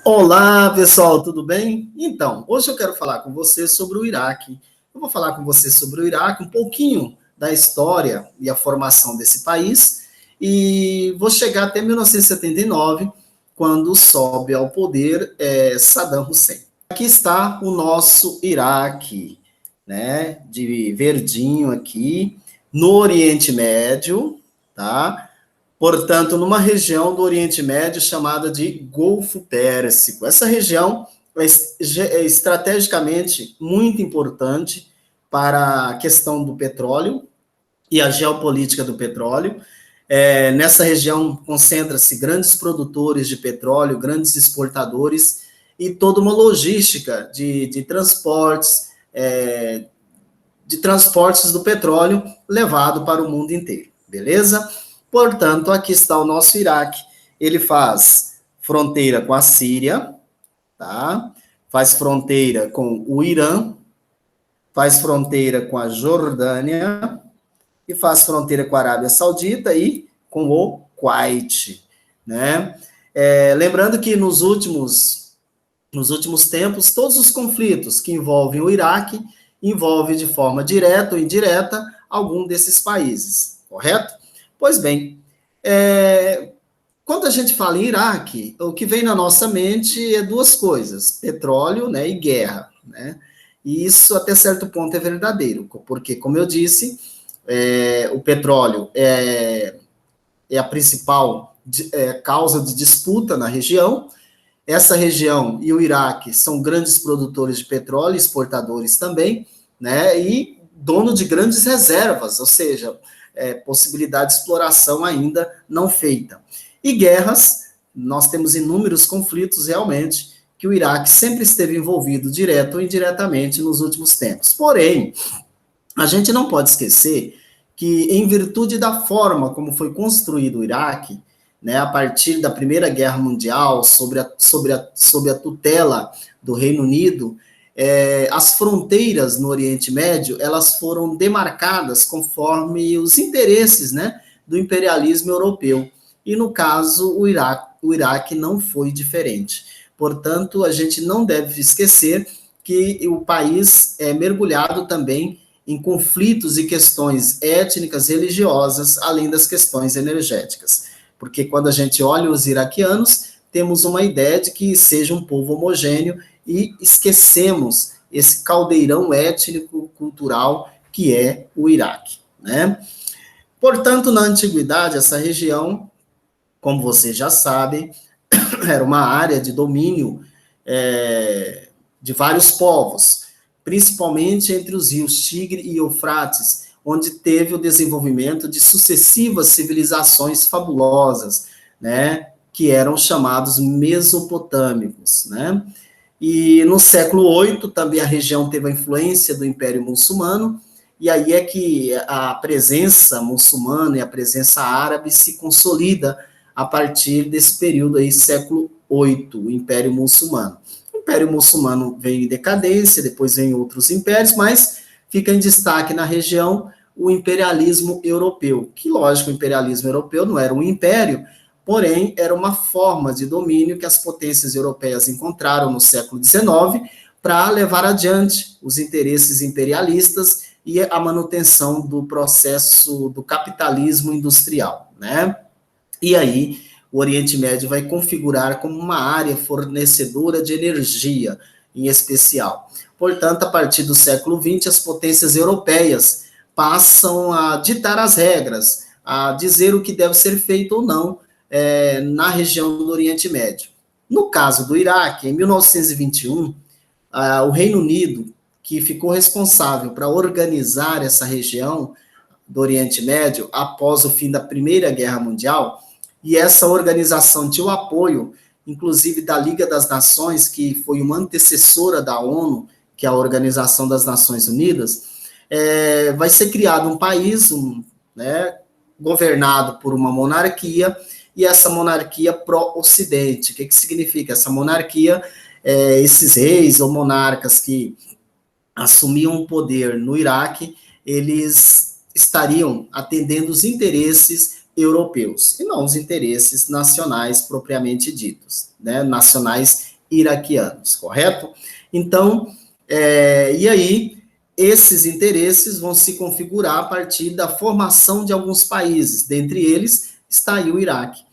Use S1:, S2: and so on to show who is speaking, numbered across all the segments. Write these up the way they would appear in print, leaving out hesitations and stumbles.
S1: Olá, pessoal, tudo bem? Então, hoje eu quero falar com você sobre o Iraque. Eu vou falar com você sobre o Iraque, um pouquinho da história e a formação desse país, e vou chegar até 1979, quando sobe ao poder Saddam Hussein. Aqui está o nosso Iraque, né, de verdinho aqui, no Oriente Médio, tá? Portanto, numa região do Oriente Médio chamada de Golfo Pérsico. Essa região é estrategicamente muito importante para a questão do petróleo e a geopolítica do petróleo. Nessa região concentra-se grandes produtores de petróleo, grandes exportadores e toda uma logística de transportes, de transportes do petróleo levado para o mundo inteiro, beleza? Portanto, aqui está o nosso Iraque. Ele faz fronteira com a Síria, tá? Faz fronteira com o Irã, faz fronteira com a Jordânia e faz fronteira com a Arábia Saudita e com o Kuwait, né? Lembrando que nos últimos tempos, todos os conflitos que envolvem o Iraque envolvem de forma direta ou indireta algum desses países, correto? Pois bem, quando a gente fala em Iraque, o que vem na nossa mente é duas coisas, petróleo, né, e guerra, né? E isso até certo ponto é verdadeiro, porque, como eu disse, o petróleo é a principal causa de disputa na região. Essa região e o Iraque são grandes produtores de petróleo, exportadores também, né, e dono de grandes reservas, ou seja, possibilidade de exploração ainda não feita. E guerras, nós temos inúmeros conflitos realmente, que o Iraque sempre esteve envolvido, direto ou indiretamente, nos últimos tempos. Porém, a gente não pode esquecer que, em virtude da forma como foi construído o Iraque, né, a partir da Primeira Guerra Mundial, sob a tutela do Reino Unido, as fronteiras no Oriente Médio, elas foram demarcadas conforme os interesses, né, do imperialismo europeu. E, no caso, o Iraque não foi diferente. Portanto, a gente não deve esquecer que o país é mergulhado também em conflitos e questões étnicas, religiosas, além das questões energéticas. Porque quando a gente olha os iraquianos, temos uma ideia de que seja um povo homogêneo e esquecemos esse caldeirão étnico-cultural que é o Iraque, né? Portanto, na antiguidade, essa região, como vocês já sabem, era uma área de domínio de vários povos, principalmente entre os rios Tigre e Eufrates, onde teve o desenvolvimento de sucessivas civilizações fabulosas, né, que eram chamados mesopotâmicos, né? E no século VIII também a região teve a influência do Império Muçulmano, e aí é que a presença muçulmana e a presença árabe se consolida a partir desse período aí, século VIII, o Império Muçulmano. O Império Muçulmano vem em decadência, depois vem outros impérios, mas fica em destaque na região o imperialismo europeu, que, lógico, o imperialismo europeu não era um império, porém, era uma forma de domínio que as potências europeias encontraram no século XIX para levar adiante os interesses imperialistas e a manutenção do processo do capitalismo industrial, né? E aí, o Oriente Médio vai configurar como uma área fornecedora de energia, em especial. Portanto, a partir do século XX, as potências europeias passam a ditar as regras, a dizer o que deve ser feito ou não na região do Oriente Médio. No caso do Iraque, em 1921, o Reino Unido, que ficou responsável para organizar essa região do Oriente Médio após o fim da Primeira Guerra Mundial, e essa organização tinha o apoio, inclusive, da Liga das Nações, que foi uma antecessora da ONU, que é a Organização das Nações Unidas, vai ser criado um país, né, governado por uma monarquia, e essa monarquia pró-ocidente. O que significa? Essa monarquia, esses reis ou monarcas que assumiam o poder no Iraque, eles estariam atendendo os interesses europeus, e não os interesses nacionais propriamente ditos, né, nacionais iraquianos, correto? Então, e aí, esses interesses vão se configurar a partir da formação de alguns países, dentre eles está aí o Iraque.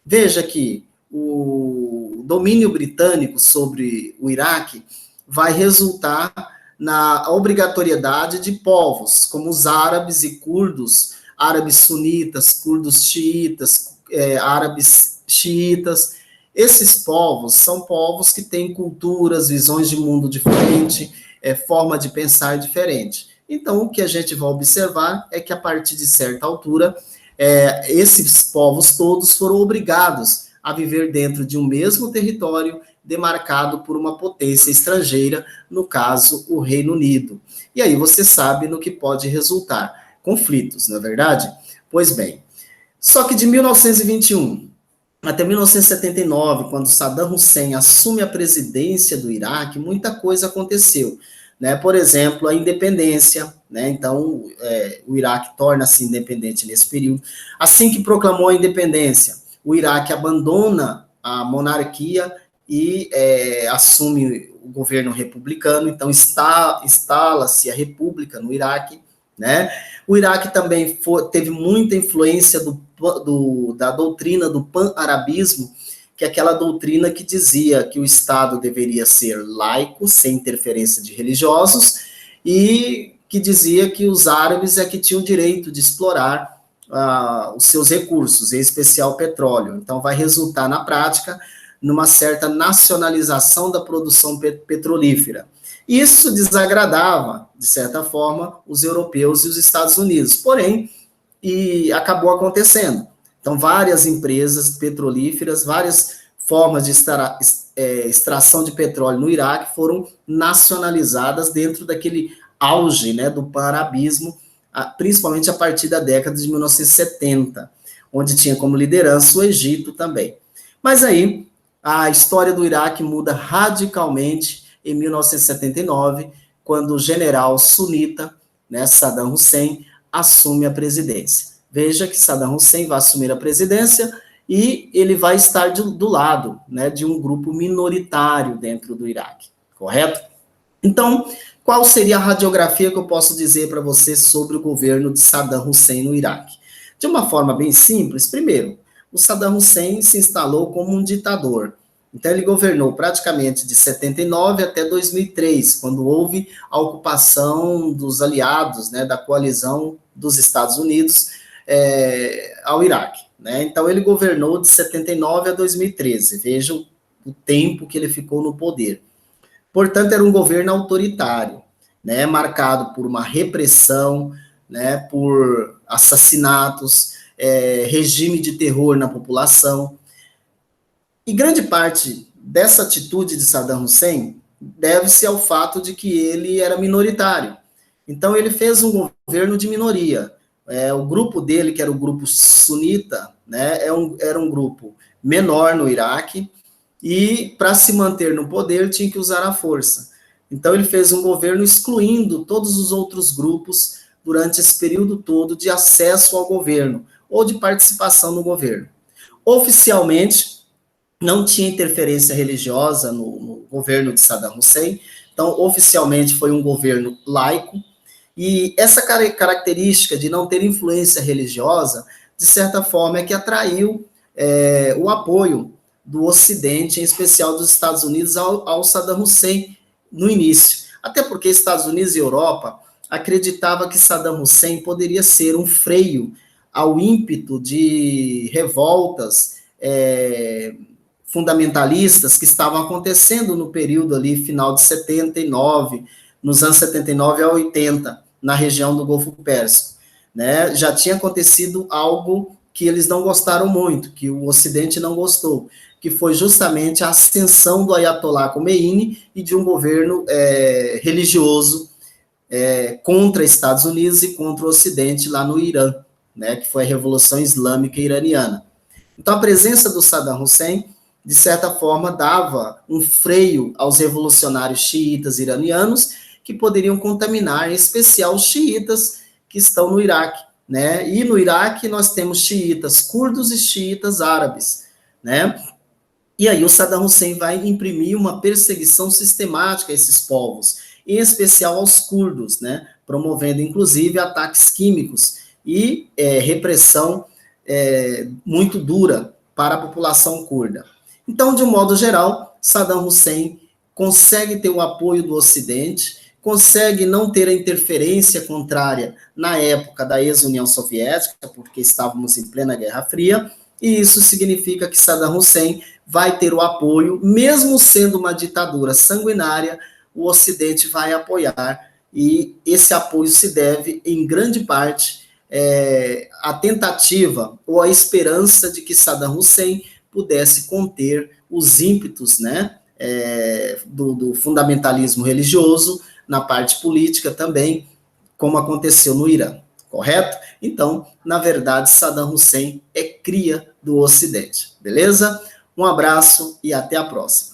S1: Veja que o domínio britânico sobre o Iraque vai resultar na obrigatoriedade de povos, como os árabes e curdos, árabes sunitas, curdos xiitas, árabes xiitas. Esses povos são povos que têm culturas, visões de mundo diferente, forma de pensar diferente. Então, o que a gente vai observar é que, a partir de certa altura, esses povos todos foram obrigados a viver dentro de um mesmo território demarcado por uma potência estrangeira, no caso, o Reino Unido. E aí você sabe no que pode resultar: conflitos, não é verdade? Pois bem, só que de 1921 até 1979, quando Saddam Hussein assume a presidência do Iraque, muita coisa aconteceu, né? Por exemplo, a independência, né? Então, o Iraque torna-se independente nesse período. Assim que proclamou a independência, o Iraque abandona a monarquia e assume o governo republicano. Então, instala-se a república no Iraque, né? O Iraque também teve muita influência da doutrina do pan-arabismo, que é aquela doutrina que dizia que o Estado deveria ser laico, sem interferência de religiosos, e que dizia que os árabes é que tinham o direito de explorar os seus recursos, em especial o petróleo. Então, vai resultar, na prática, numa certa nacionalização da produção petrolífera. Isso desagradava, de certa forma, os europeus e os Estados Unidos, porém, acabou acontecendo. Então, várias empresas petrolíferas, várias formas de extração de petróleo no Iraque foram nacionalizadas dentro daquele auge, né, do pan-arabismo, principalmente a partir da década de 1970, onde tinha como liderança o Egito também. Mas aí, a história do Iraque muda radicalmente em 1979, quando o general sunita, né, Saddam Hussein, assume a presidência. Veja que Saddam Hussein vai assumir a presidência e ele vai estar do lado, né, de um grupo minoritário dentro do Iraque, correto? Então, qual seria a radiografia que eu posso dizer para você sobre o governo de Saddam Hussein no Iraque? De uma forma bem simples, primeiro, o Saddam Hussein se instalou como um ditador. Então, ele governou praticamente de 79 até 2003, quando houve a ocupação dos aliados, né, da coalizão dos Estados Unidos ao Iraque, né? Então, ele governou de 79 a 2013. Vejam o tempo que ele ficou no poder. Portanto, era um governo autoritário, né, marcado por uma repressão, né, por assassinatos, regime de terror na população. E grande parte dessa atitude de Saddam Hussein deve-se ao fato de que ele era minoritário. Então, ele fez um governo de minoria. O grupo dele, que era o grupo sunita, né, era um grupo menor no Iraque, e para se manter no poder tinha que usar a força. Então, ele fez um governo excluindo todos os outros grupos durante esse período todo de acesso ao governo, ou de participação no governo. Oficialmente, não tinha interferência religiosa no governo de Saddam Hussein, então, oficialmente, foi um governo laico, e essa característica de não ter influência religiosa, de certa forma, é que atraiu o apoio do Ocidente, em especial dos Estados Unidos, ao Saddam Hussein no início. Até porque Estados Unidos e Europa acreditavam que Saddam Hussein poderia ser um freio ao ímpeto de revoltas fundamentalistas que estavam acontecendo no período ali, final de 79, nos anos 79 a 80, na região do Golfo Pérsico, né? Já tinha acontecido algo que eles não gostaram muito, que o Ocidente não gostou, que foi justamente a ascensão do Ayatollah Khomeini e de um governo religioso contra Estados Unidos e contra o Ocidente lá no Irã, né, que foi a Revolução Islâmica Iraniana. Então, a presença do Saddam Hussein, de certa forma, dava um freio aos revolucionários xiitas iranianos, que poderiam contaminar, em especial, os xiitas que estão no Iraque, né? E no Iraque nós temos xiitas curdos e xiitas árabes, né? E aí o Saddam Hussein vai imprimir uma perseguição sistemática a esses povos, em especial aos curdos, né, promovendo inclusive ataques químicos e repressão muito dura para a população curda. Então, de um modo geral, Saddam Hussein consegue ter o apoio do Ocidente, consegue não ter a interferência contrária na época da ex-União Soviética, porque estávamos em plena Guerra Fria, e isso significa que Saddam Hussein vai ter o apoio, mesmo sendo uma ditadura sanguinária, o Ocidente vai apoiar, e esse apoio se deve, em grande parte, à tentativa ou à esperança de que Saddam Hussein pudesse conter os ímpetos, né, do fundamentalismo religioso na parte política também, como aconteceu no Irã, correto? Então, na verdade, Saddam Hussein é cria do Ocidente, beleza? Um abraço e até a próxima.